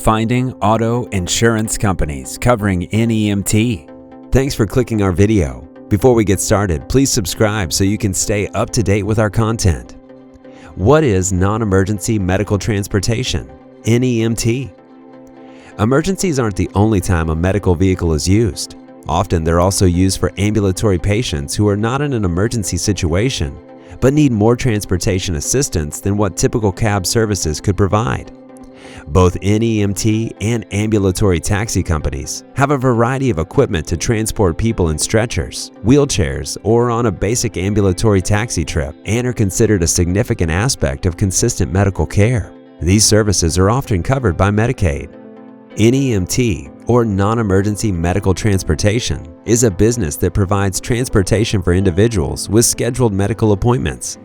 Finding auto insurance companies covering NEMT. Thanks for clicking our video. Before we get started, please subscribe so you can stay up to date with our content. What is non-emergency medical transportation, NEMT? Emergencies aren't the only time a medical vehicle is used. Often they're also used for ambulatory patients who are not in an emergency situation, but need more transportation assistance than what typical cab services could provide. Both NEMT and ambulatory taxi companies have a variety of equipment to transport people in stretchers, wheelchairs, or on a basic ambulatory taxi trip, and are considered a significant aspect of consistent medical care. These services are often covered by Medicaid. NEMT, or non-emergency medical transportation, is a business that provides transportation for individuals with scheduled medical appointments.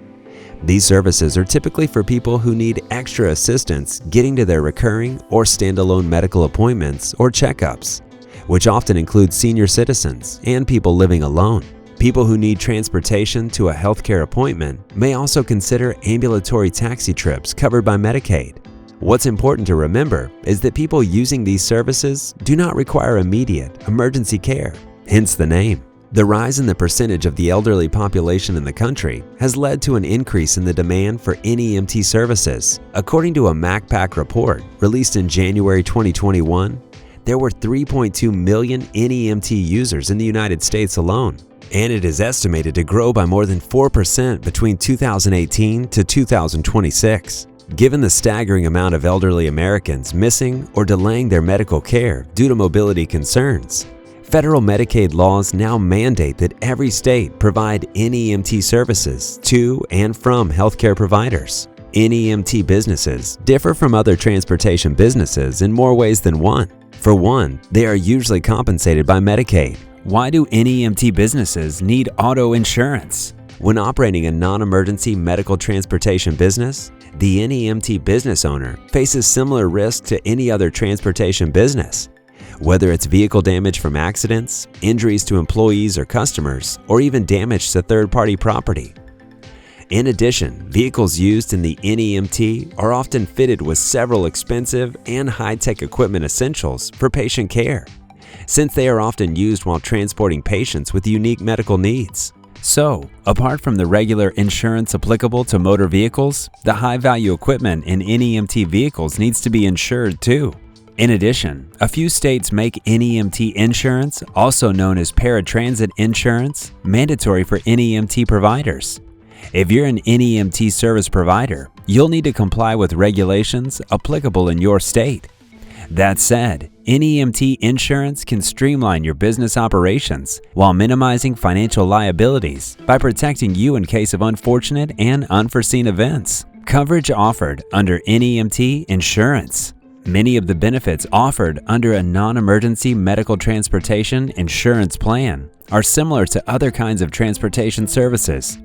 These services are typically for people who need extra assistance getting to their recurring or standalone medical appointments or checkups, which often include senior citizens and people living alone. People who need transportation to a healthcare appointment may also consider ambulatory taxi trips covered by Medicaid. What's important to remember is that people using these services do not require immediate emergency care, hence the name. The rise in the percentage of the elderly population in the country has led to an increase in the demand for NEMT services. According to a MacPac report released in January 2021, there were 3.2 million NEMT users in the United States alone, and it is estimated to grow by more than 4% between 2018 to 2026. Given the staggering amount of elderly Americans missing or delaying their medical care due to mobility concerns, federal Medicaid laws now mandate that every state provide NEMT services to and from healthcare providers. NEMT businesses differ from other transportation businesses in more ways than one. For one, they are usually compensated by Medicaid. Why do NEMT businesses need auto insurance? When operating a non-emergency medical transportation business, the NEMT business owner faces similar risks to any other transportation business. Whether it's vehicle damage from accidents, injuries to employees or customers, or even damage to third-party property. In addition, vehicles used in the NEMT are often fitted with several expensive and high-tech equipment essentials for patient care, since they are often used while transporting patients with unique medical needs. So, apart from the regular insurance applicable to motor vehicles, the high-value equipment in NEMT vehicles needs to be insured too. In addition, a few states make NEMT insurance, also known as paratransit insurance, mandatory for NEMT providers. If you're an NEMT service provider, you'll need to comply with regulations applicable in your state. That said, NEMT insurance can streamline your business operations while minimizing financial liabilities by protecting you in case of unfortunate and unforeseen events. Coverage offered under NEMT insurance. Many of the benefits offered under a non-emergency medical transportation insurance plan are similar to other kinds of transportation services.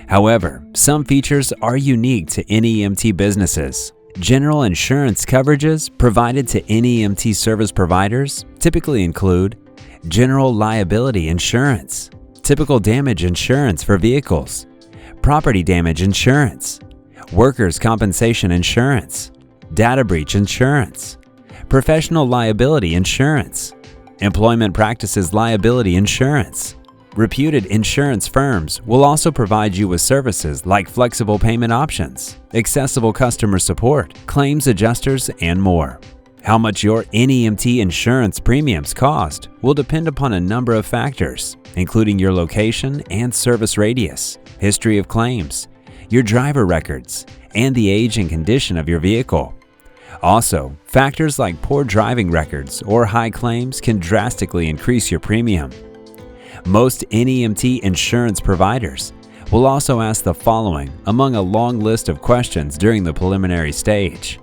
However, some features are unique to NEMT businesses. General insurance coverages provided to NEMT service providers typically include general liability insurance, typical damage insurance for vehicles, property damage insurance, workers' compensation insurance, data breach insurance, professional liability insurance, employment practices liability insurance. Reputed insurance firms will also provide you with services like flexible payment options, accessible customer support, claims adjusters, and more. How much your NEMT insurance premiums cost will depend upon a number of factors, including your location and service radius, history of claims, your driver records, and the age and condition of your vehicle. Also, factors like poor driving records or high claims can drastically increase your premium. Most NEMT insurance providers will also ask the following among a long list of questions during the preliminary stage.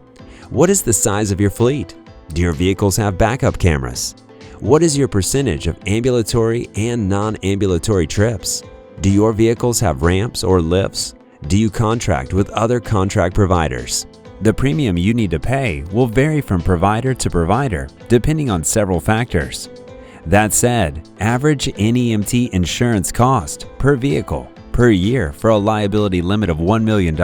What is the size of your fleet? Do your vehicles have backup cameras? What is your percentage of ambulatory and non-ambulatory trips? Do your vehicles have ramps or lifts? Do you contract with other contract providers? The premium you need to pay will vary from provider to provider depending on several factors. That said, average NEMT insurance cost per vehicle per year for a liability limit of $1 million,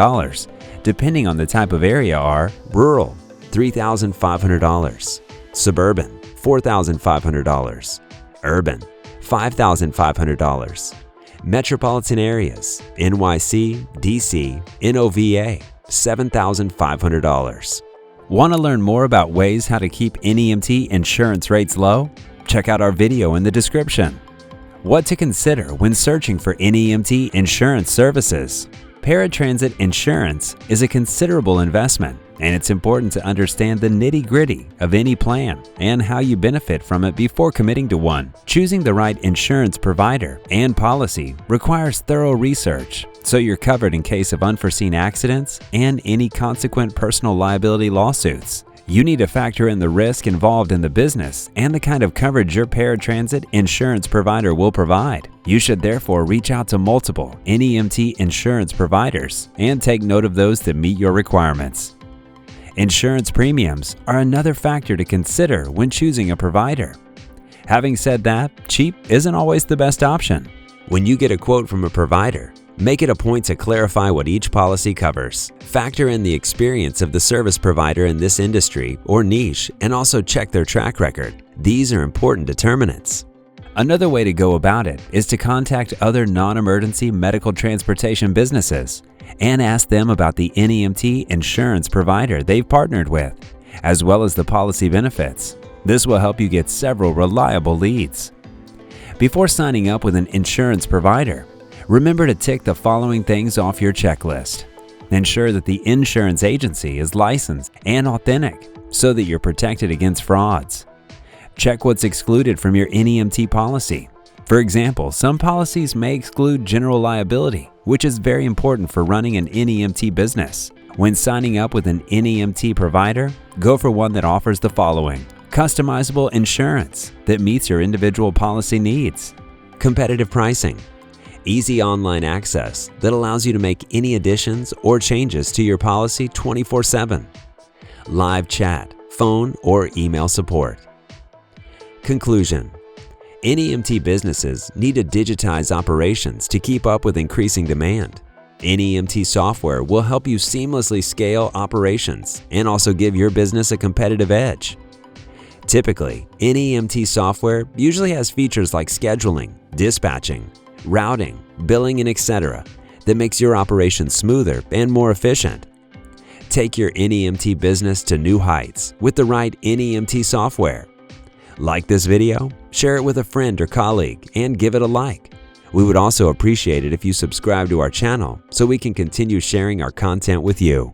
depending on the type of area, are rural $3,500. Suburban, $4,500. Urban, $5,500. Metropolitan areas, NYC, DC, NOVA, $7,500. Want to learn more about ways how to keep NEMT insurance rates low? Check out our video in the description. What to consider when searching for NEMT insurance services. Paratransit insurance is a considerable investment, and it's important to understand the nitty-gritty of any plan and how you benefit from it before committing to one. Choosing the right insurance provider and policy requires thorough research, so you're covered in case of unforeseen accidents and any consequent personal liability lawsuits. You need to factor in the risk involved in the business and the kind of coverage your paratransit insurance provider will provide. You should therefore reach out to multiple NEMT insurance providers and take note of those that meet your requirements. Insurance premiums are another factor to consider when choosing a provider. Having said that, cheap isn't always the best option. When you get a quote from a provider, make it a point to clarify what each policy covers. Factor in the experience of the service provider in this industry or niche, and also check their track record. These are important determinants. Another way to go about it is to contact other non-emergency medical transportation businesses and ask them about the NEMT insurance provider they've partnered with, as well as the policy benefits. This will help you get several reliable leads. Before signing up with an insurance provider, remember to tick the following things off your checklist. Ensure that the insurance agency is licensed and authentic so that you're protected against frauds. Check what's excluded from your NEMT policy. For example, some policies may exclude general liability, which is very important for running an NEMT business. When signing up with an NEMT provider, go for one that offers the following: customizable insurance that meets your individual policy needs, competitive pricing, easy online access that allows you to make any additions or changes to your policy 24/7, live chat, phone, or email support. Conclusion: NEMT businesses need to digitize operations to keep up with increasing demand. NEMT software will help you seamlessly scale operations and also give your business a competitive edge. Typically, NEMT software usually has features like scheduling, dispatching, routing, billing, and etc. that makes your operation smoother and more efficient. Take your NEMT business to new heights with the right NEMT software. Like this video, share it with a friend or colleague, and give it a like. We would also appreciate it if you subscribe to our channel so we can continue sharing our content with you.